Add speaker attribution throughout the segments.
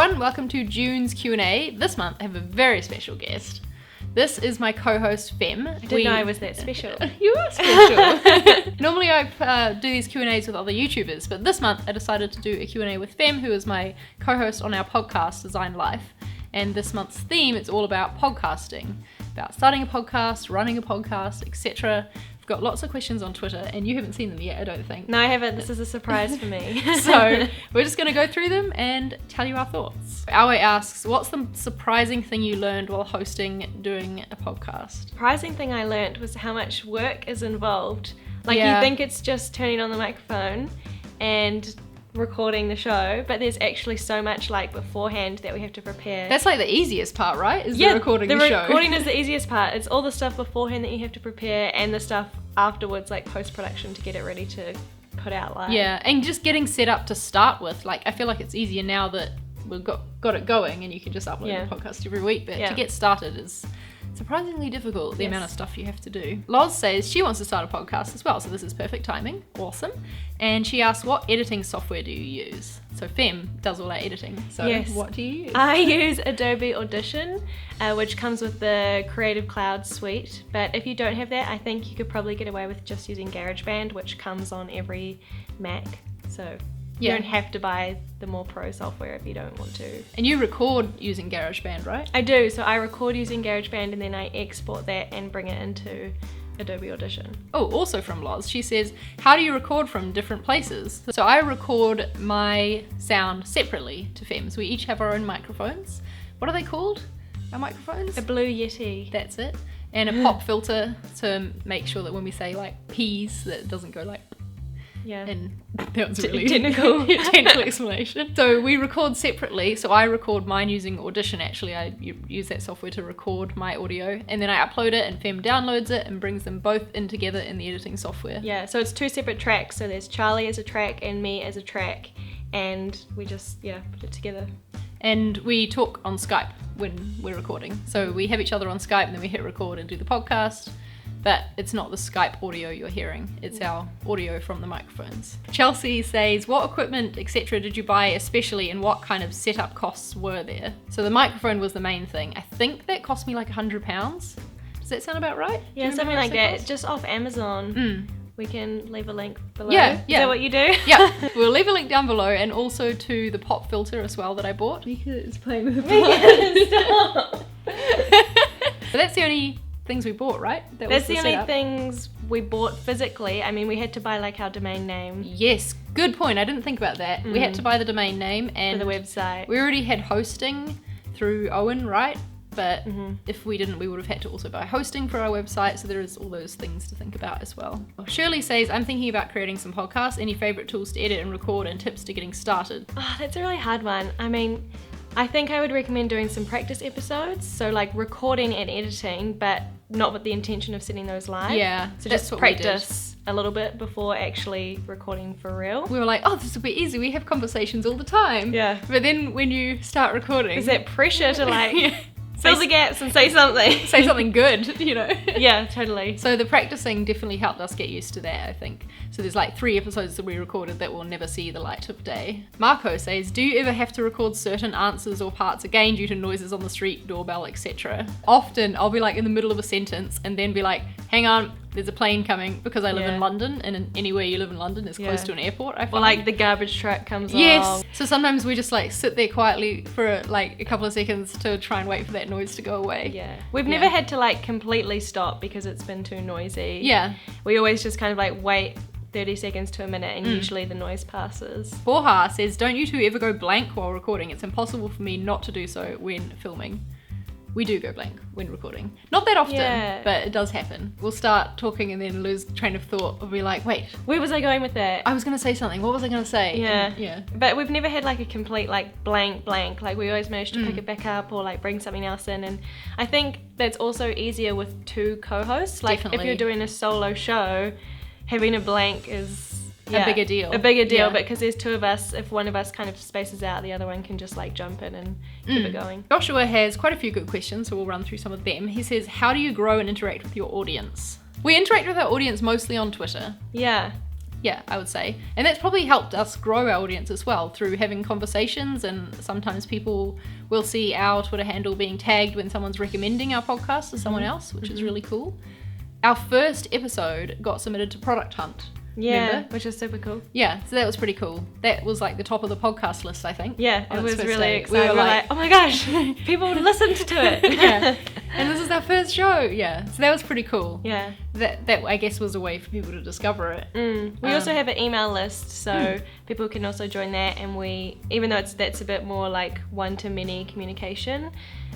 Speaker 1: everyone, welcome to June's Q&A. This month I have a very special guest. This is my co-host Fem.
Speaker 2: I didn't know I was that special.
Speaker 1: You are special. Normally I do these Q&As with other YouTubers, but this month I decided to do a Q&A with Fem, who is my co-host on our podcast, Design Life. And this month's theme is all about podcasting, about starting a podcast, running a podcast, etc. I've got lots of questions on Twitter, and you haven't seen them yet, I don't think.
Speaker 2: No, I haven't. This is a surprise for me.
Speaker 1: So we're just going to go through them and tell you our thoughts. Awe asks, what's the surprising thing you learned while doing a podcast?
Speaker 2: Surprising thing I learned was how much work is involved. Like,
Speaker 1: Yeah.
Speaker 2: you think it's just turning on the microphone and recording the show, but there's actually so much like beforehand that we have to prepare.
Speaker 1: That's like the easiest part, right? Is the recording the show.
Speaker 2: Recording is the easiest part. It's all the stuff beforehand that you have to prepare and the stuff afterwards, like post-production, to get it ready to put out live.
Speaker 1: Yeah, and just getting set up to start with. Like, I feel like it's easier now that we've got it going and you can just upload the podcast every week, but to get started is surprisingly difficult, the amount of stuff you have to do. Loz says she wants to start a podcast as well, so this is perfect timing. Awesome. And she asks, what editing software do you use? So Fem does all our editing. So what do you use?
Speaker 2: I use Adobe Audition, which comes with the Creative Cloud suite. But if you don't have that, I think you could probably get away with just using GarageBand, which comes on every Mac. So you don't have to buy the more pro software if you don't want to.
Speaker 1: And you record using GarageBand, right?
Speaker 2: I do. So I record using GarageBand and then I export that and bring it into Adobe Audition.
Speaker 1: Oh, also from Loz, she says, how do you record from different places? So I record my sound separately to Fem's. We each have our own microphones. What are they called? Our microphones?
Speaker 2: A Blue Yeti.
Speaker 1: That's it. And a pop filter to make sure that when we say like peas, that it doesn't go like.
Speaker 2: Yeah.
Speaker 1: And that was a really
Speaker 2: technical
Speaker 1: explanation. So we record separately. So I record mine using Audition, actually. I use that software to record my audio. And then I upload it and Fem downloads it and brings them both in together in the editing software.
Speaker 2: Yeah, so it's two separate tracks. So there's Charlie as a track and me as a track. And we just, put it together.
Speaker 1: And we talk on Skype when we're recording. So we have each other on Skype and then we hit record and do the podcast. But it's not the Skype audio you're hearing, it's our audio from the microphones. Chelsea says, what equipment, etc. did you buy especially, and what kind of setup costs were there? So the microphone was the main thing. I think that cost me like £100. Does that sound about right?
Speaker 2: Yeah, something like that. Just off Amazon. We can leave a link below.
Speaker 1: Yeah.
Speaker 2: Is that what you do?
Speaker 1: Yeah, we'll leave a link down below, and also to the pop filter as well that I bought. Because it's playing with the
Speaker 2: Stop.
Speaker 1: But that's the only things we bought, right?
Speaker 2: That's the only things we bought physically. I mean, we had to buy like our domain name.
Speaker 1: Yes, good point. I didn't think about that. We had to buy the domain name and
Speaker 2: for the website.
Speaker 1: We already had hosting through Owen, right? But if we didn't, we would have had to also buy hosting for our website. So there is all those things to think about as well. Shirley says, I'm thinking about creating some podcasts. Any favorite tools to edit and record and tips to getting started?
Speaker 2: Oh, that's a really hard one. I mean, I think I would recommend doing some practice episodes. So like recording and editing, but not with the intention of sending those live.
Speaker 1: Yeah,
Speaker 2: so just practice a little bit before actually recording for real.
Speaker 1: We were like, oh, this will be easy. We have conversations all the time.
Speaker 2: Yeah.
Speaker 1: But then when you start recording,
Speaker 2: there's that pressure to like fill the gaps and say something.
Speaker 1: Say something good, you know?
Speaker 2: Yeah, totally.
Speaker 1: So the practicing definitely helped us get used to that, I think. So there's like 3 episodes that we recorded that will never see the light of day. Marco says, do you ever have to record certain answers or parts again due to noises on the street, doorbell, etc.? Often I'll be like in the middle of a sentence and then be like, hang on, there's a plane coming, because I live in London, and anywhere you live in London is close to an airport, I find.
Speaker 2: Or like the garbage truck comes along.
Speaker 1: Yes. So sometimes we just like sit there quietly for like a couple of seconds to try and wait for that noise to go away.
Speaker 2: Yeah. We've never had to like completely stop because it's been too noisy.
Speaker 1: Yeah.
Speaker 2: We always just kind of like wait 30 seconds to a minute and usually the noise passes.
Speaker 1: Borja says, don't you two ever go blank while recording? It's impossible for me not to do so when filming. We do go blank when recording. Not that often, but it does happen. We'll start talking and then lose train of thought. We'll be like, wait.
Speaker 2: Where was I going with that?
Speaker 1: I was going to say something. What was I going to say?
Speaker 2: Yeah. But we've never had like a complete like blank. Like we always manage to pick it back up or like bring something else in. And I think that's also easier with 2 co-hosts. Like if you're doing a solo show, having a blank is
Speaker 1: a bigger deal.
Speaker 2: But because there's 2 of us, if one of us kind of spaces out, the other one can just like jump in and keep it going.
Speaker 1: Joshua has quite a few good questions, so we'll run through some of them. He says, how do you grow and interact with your audience? We interact with our audience mostly on Twitter.
Speaker 2: Yeah.
Speaker 1: Yeah, I would say. And that's probably helped us grow our audience as well through having conversations, and sometimes people will see our Twitter handle being tagged when someone's recommending our podcast to someone else, which is really cool. Our first episode got submitted to Product Hunt.
Speaker 2: Yeah,
Speaker 1: remember?
Speaker 2: which is super cool.
Speaker 1: Yeah, so that was pretty cool. That was like the top of the podcast list, I think.
Speaker 2: Yeah,
Speaker 1: on
Speaker 2: it
Speaker 1: its
Speaker 2: was
Speaker 1: first
Speaker 2: really
Speaker 1: day.
Speaker 2: exciting.
Speaker 1: We were like,
Speaker 2: oh my gosh, people listened to it.
Speaker 1: yeah. And this is our first show. Yeah, so that was pretty cool.
Speaker 2: Yeah.
Speaker 1: That I guess was a way for people to discover it.
Speaker 2: We also have an email list, so people can also join that, and we, even though that's a bit more like one-to-many communication,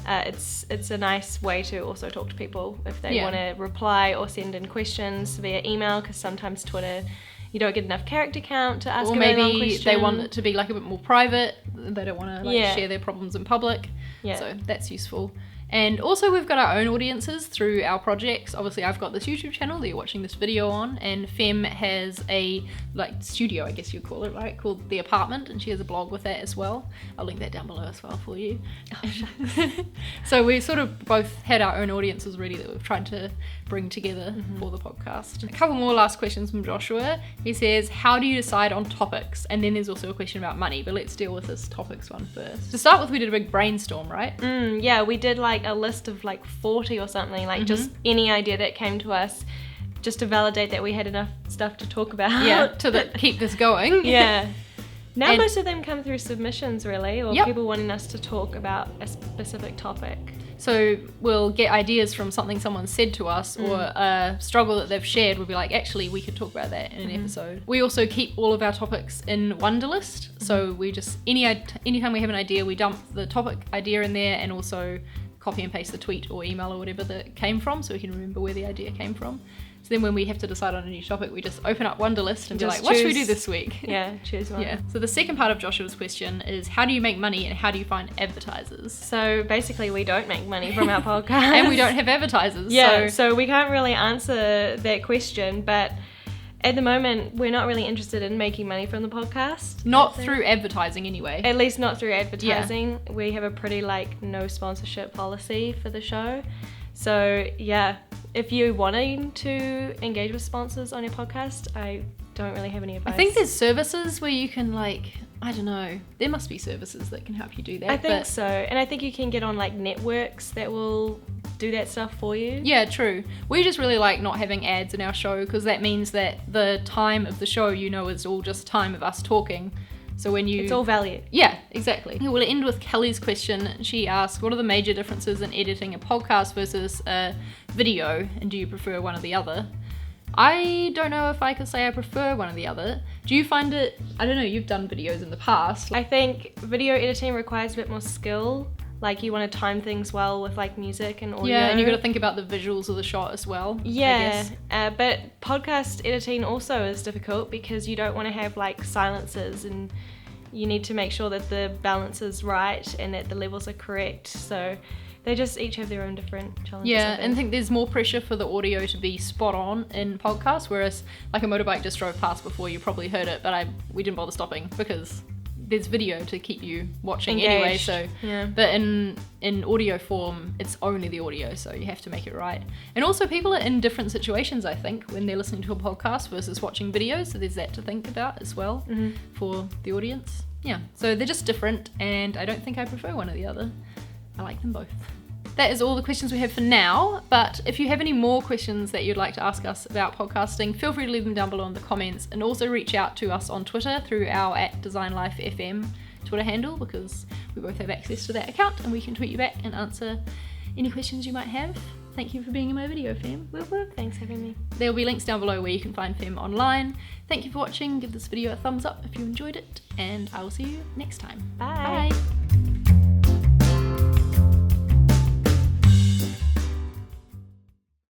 Speaker 2: it's a nice way to also talk to people if they want to reply or send in questions via email, because sometimes Twitter, you don't get enough character count to ask
Speaker 1: or
Speaker 2: a really long
Speaker 1: maybe
Speaker 2: question.
Speaker 1: they want it to be like a bit more private. They don't want to share their problems in public.
Speaker 2: Yeah.
Speaker 1: So that's useful. And also we've got our own audiences through our projects. Obviously I've got this YouTube channel that you're watching this video on, and Fem has a like studio, I guess you'd call it, right, called The Apartment, and she has a blog with that as well. I'll link that down below as well for you. So we sort of both had our own audiences really that we've tried to bring together for the podcast. A couple more last questions from Joshua. He says, how do you decide on topics? And then there's also a question about money, but let's deal with this topics one first. To start with, we did a big brainstorm, right?
Speaker 2: Yeah, we did like a list of like 40 or something, like just any idea that came to us, just to validate that we had enough stuff to talk about.
Speaker 1: Yeah, to keep this going.
Speaker 2: Yeah. Now most of them come through submissions really, or people wanting us to talk about a specific topic.
Speaker 1: So we'll get ideas from something someone said to us or a struggle that they've shared. We'll be like, actually, we could talk about that in an episode. We also keep all of our topics in Wunderlist. So we just, anytime we have an idea, we dump the topic idea in there and also copy and paste the tweet or email or whatever that it came from, so we can remember where the idea came from. So then when we have to decide on a new topic, we just open up Wunderlist and be like, what should we do this week?
Speaker 2: Yeah, choose one.
Speaker 1: Yeah. So the second part of Joshua's question is, how do you make money and how do you find advertisers?
Speaker 2: So basically we don't make money from our podcast.
Speaker 1: And we don't have advertisers.
Speaker 2: Yeah, so we can't really answer that question, but at the moment we're not really interested in making money from the podcast.
Speaker 1: Not through advertising anyway.
Speaker 2: At least not through advertising. Yeah. We have a pretty like no sponsorship policy for the show. So yeah, if you're wanting to engage with sponsors on your podcast, I don't really have any advice.
Speaker 1: I think there's services where you can like, I don't know, there must be services that can help you do that.
Speaker 2: I think so. And I think you can get on like networks that will do that stuff for you.
Speaker 1: Yeah, true. We just really like not having ads in our show, because that means that the time of the show, is all just time of us talking. So when you...
Speaker 2: It's all value.
Speaker 1: Yeah, exactly. We'll end with Kelly's question. She asks, what are the major differences in editing a podcast versus a video, and do you prefer one or the other? I don't know if I could say I prefer one or the other. Do you find it... I don't know, you've done videos in the past.
Speaker 2: I think video editing requires a bit more skill. Like you want to time things well with like music and audio.
Speaker 1: Yeah, and you've got to think about the visuals of the shot as well.
Speaker 2: Yeah, but podcast editing also is difficult because you don't want to have like silences, and you need to make sure that the balance is right and that the levels are correct. So they just each have their own different challenges.
Speaker 1: Yeah, and I think there's more pressure for the audio to be spot on in podcasts, whereas like a motorbike just drove past before, you probably heard it, but we didn't bother stopping because there's video to keep you watching anyway. So
Speaker 2: yeah.
Speaker 1: But in audio form, it's only the audio, so you have to make it right. And also people are in different situations, I think, when they're listening to a podcast versus watching videos, so there's that to think about as well for the audience. Yeah, so they're just different, and I don't think I prefer one or the other. I like them both. That is all the questions we have for now, but if you have any more questions that you'd like to ask us about podcasting, feel free to leave them down below in the comments, and also reach out to us on Twitter through our @DesignLifeFM Twitter handle, because we both have access to that account and we can tweet you back and answer any questions you might have. Thank you for being in my video, Fem.
Speaker 2: Thanks for having me.
Speaker 1: There will be links down below where you can find Fem online. Thank you for watching. Give this video a thumbs up if you enjoyed it, and I will see you next time.
Speaker 2: Bye.